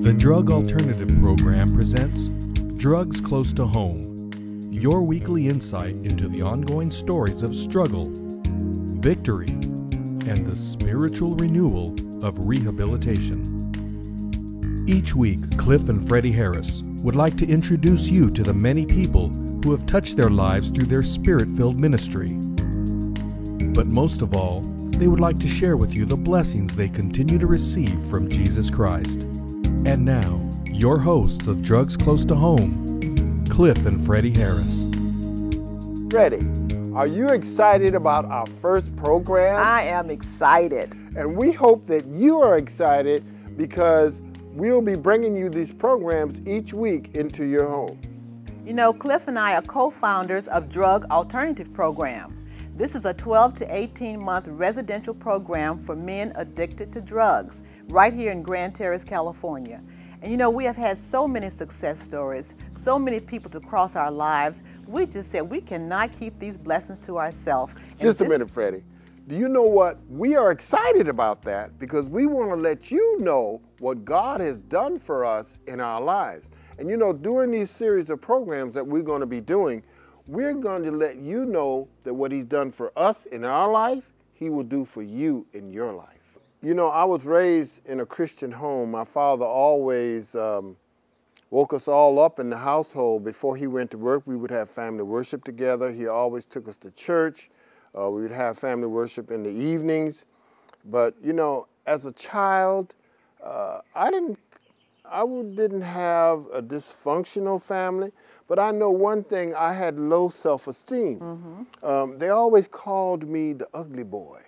The Drug Alternative Program presents Drugs Close to Home, your weekly insight into the ongoing stories of struggle, victory, and the spiritual renewal of rehabilitation. Each week, Cliff and Freddie Harris would like to introduce you to the many people who have touched their lives through their spirit-filled ministry. But most of all, they would like to share with you the blessings they continue to receive from Jesus Christ. And now, your hosts of Drugs Close to Home, Cliff and Freddie Harris. Freddie, are you excited about our first program? I am excited. And we hope that you are excited because we'll be bringing you these programs each week into your home. You know, Cliff and I are co-founders of Drug Alternative Program. This is a 12 to 18-month residential program for men addicted to drugs right here in Grand Terrace, California. And you know, we have had so many success stories, so many people to cross our lives. We just said we cannot keep these blessings to ourselves. Just a minute, Freddie. Do you know what? We are excited about that because we want to let you know what God has done for us in our lives. And you know, during these series of programs that we're going to be doing, we're going to let you know that what He's done for us in our life, He will do for you in your life. You know, I was raised in a Christian home. My father always woke us all up in the household. Before he went to work, we would have family worship together. He always took us to church. We would have family worship in the evenings. But, you know, as a child, I didn't have a dysfunctional family. But I know one thing, I had low self-esteem. They always called me the ugly boy.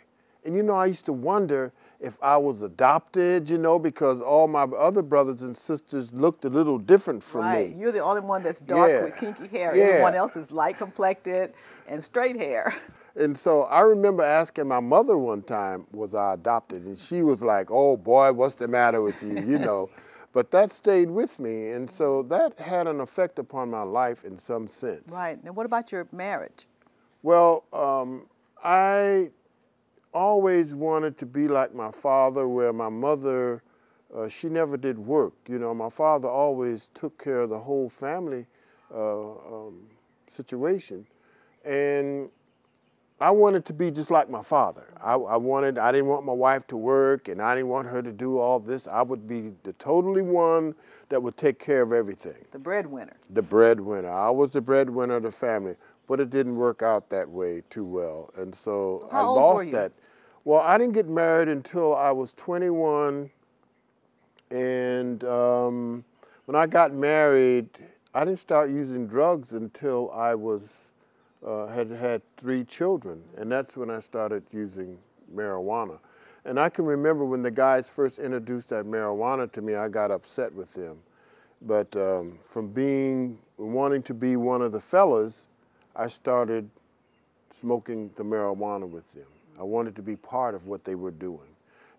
And you know, I used to wonder if I was adopted, you know, because all my other brothers and sisters looked a little different from me. Right, you're the only one that's dark with kinky hair. Everyone else is light complected and straight hair. And so I remember asking my mother one time, was I adopted? And she was like, oh boy, what's the matter with you, you know. But that stayed with me, and so that had an effect upon my life in some sense. Right. And what about your marriage? Well, I always wanted to be like my father, where my mother, she never did work. You know, my father always took care of the whole family situation. And I wanted to be just like my father. I didn't want my wife to work, and I didn't want her to do all this. I would be the totally one that would take care of everything. The breadwinner. The breadwinner. I was the breadwinner of the family, but it didn't work out that way too well. And so I lost that. Well, I didn't get married until I was 21. And when I got married, I didn't start using drugs until I was had 3 children, and that's when I started using marijuana. And I can remember when the guys first introduced that marijuana to me, I got upset with them. But from wanting to be one of the fellas, I started smoking the marijuana with them. I wanted to be part of what they were doing.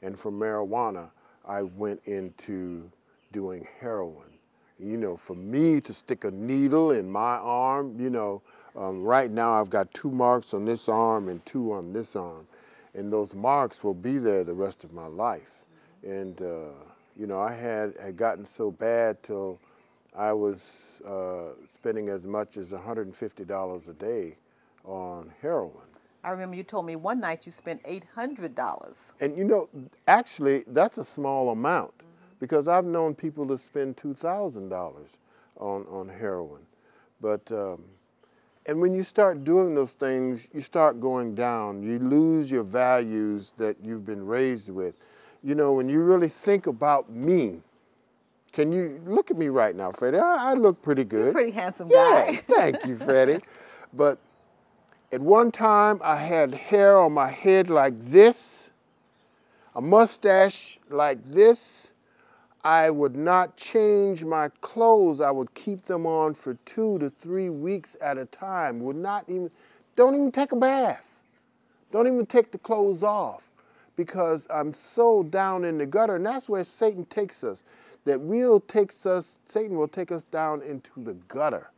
And from marijuana, I went into doing heroin. You know, for me to stick a needle in my arm, you know, right now I've got 2 marks on this arm and 2 on this arm. And those marks will be there the rest of my life. And, you know, I had gotten so bad till I was spending as much as $150 a day on heroin. I remember you told me one night you spent $800. And, you know, actually, that's a small amount. Because I've known people to spend $2,000 on heroin. But, and when you start doing those things, you start going down. You lose your values that you've been raised with. You know, when you really think about me, can you look at me right now, Freddie? I look pretty good. You're a pretty handsome guy. Yeah, thank you, Freddie. But at one time, I had hair on my head like this, a mustache like this. I would not change my clothes. I would keep them on for 2 to 3 weeks at a time. Don't even take a bath. Don't even take the clothes off because I'm so down in the gutter. And that's where Satan takes us. Satan will take us down into the gutter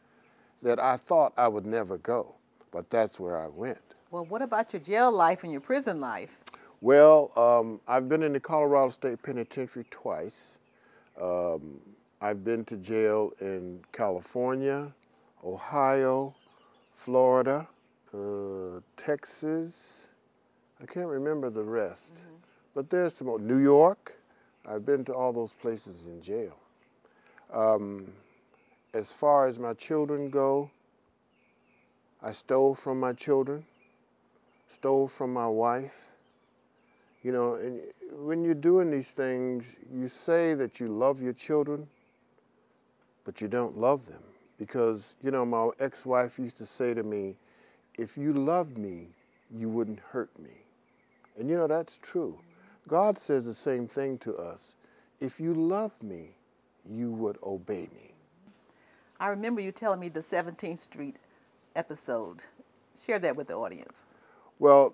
that I thought I would never go. But that's where I went. Well, what about your jail life and your prison life? Well, I've been in the Colorado State Penitentiary twice. I've been to jail in California, Ohio, Florida, Texas. I can't remember the rest. But there's some more. New York. I've been to all those places in jail. As far as my children go, I stole from my children, stole from my wife. You know, and when you're doing these things, you say that you love your children, but you don't love them. Because, you know, my ex-wife used to say to me, if you loved me, you wouldn't hurt me. And you know, that's true. God says the same thing to us. If you love me, you would obey me. I remember you telling me the 17th Street episode. Share that with the audience. Well,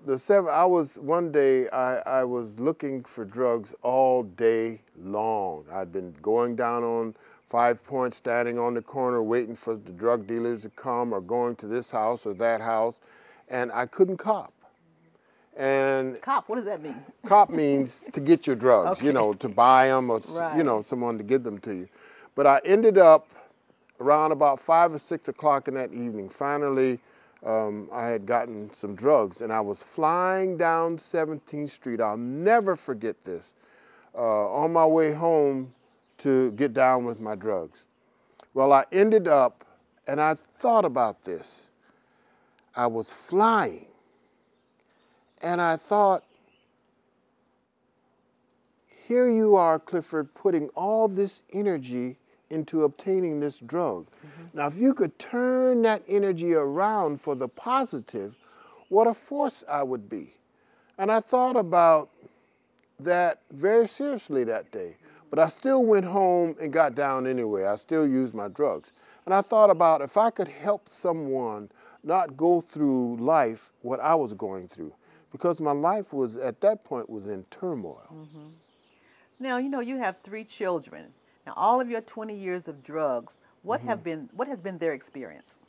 one day I was looking for drugs all day long. I'd been going down on 5 Points, standing on the corner waiting for the drug dealers to come, or going to this house or that house, and I couldn't cop. And cop, what does that mean? Cop means to get your drugs, you know, to buy them, or you know, someone to give them to you. But I ended up around about 5 or 6 o'clock in that evening. Finally, I had gotten some drugs, and I was flying down 17th Street. I'll never forget this. On my way home to get down with my drugs. Well, I ended up, and I thought about this. I was flying, and I thought, here you are, Clifford, putting all this energy into obtaining this drug. Now, if you could turn that energy around for the positive, what a force I would be. And I thought about that very seriously that day. But I still went home and got down anyway. I still used my drugs. And I thought about if I could help someone not go through life what I was going through. Because my life was, at that point, was in turmoil. Now, you know, you have 3 children. Now, all of your 20 years of drugs, what has been their experience?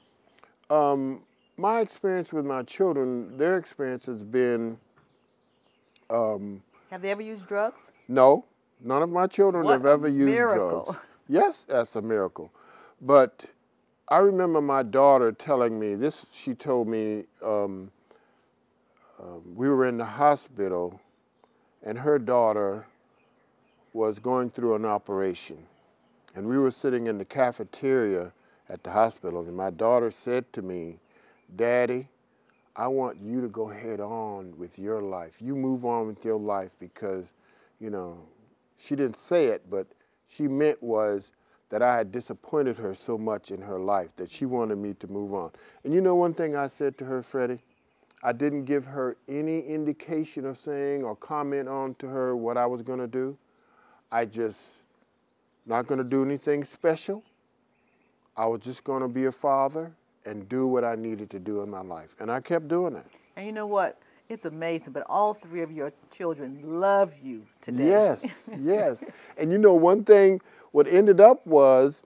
My experience with my children, their experience has been... have they ever used drugs? No, none of my children have ever used drugs. Yes, that's a miracle. But I remember my daughter telling me this. She told me we were in the hospital, and her daughter was going through an operation. And we were sitting in the cafeteria at the hospital, and my daughter said to me, Daddy, I want you to go head on with your life. You move on with your life, because, you know, she didn't say it, but she meant was that I had disappointed her so much in her life that she wanted me to move on. And you know one thing I said to her, Freddie? I didn't give her any indication of saying or comment on to her what I was going to do. I just not going to do anything special. I was just going to be a father and do what I needed to do in my life. And I kept doing it. And you know what? It's amazing, but all 3 of your children love you today. Yes, yes. And you know one thing, what ended up was,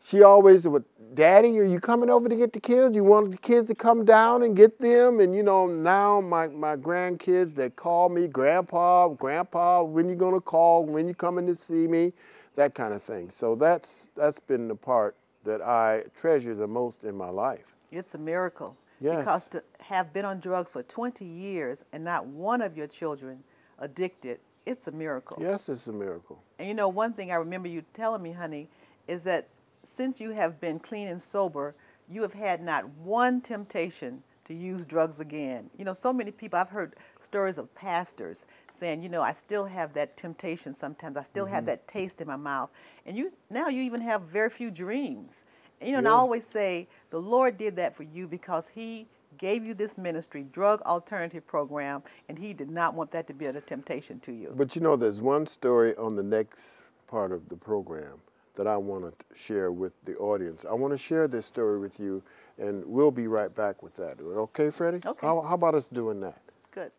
she always would, Daddy, are you coming over to get the kids? You want the kids to come down and get them? And you know, now my grandkids, they call me Grandpa, when you gonna call, when you coming to see me, that kind of thing. So that's been the part that I treasure the most in my life. It's a miracle. Yes. Because to have been on drugs for 20 years and not one of your children addicted, it's a miracle. Yes, it's a miracle. And you know, one thing I remember you telling me, honey, is that since you have been clean and sober, you have had not one temptation to use drugs again. You know, so many people, I've heard stories of pastors saying, you know, I still have that temptation sometimes. I still have that taste in my mouth. And now you even have very few dreams. And, you know, and I always say the Lord did that for you because He gave you this ministry, drug alternative program, and He did not want that to be a temptation to you. But you know, there's one story on the next part of the program that I want to share with the audience. I want to share this story with you, and we'll be right back with that. Okay, Freddie? Okay. How about us doing that? Good.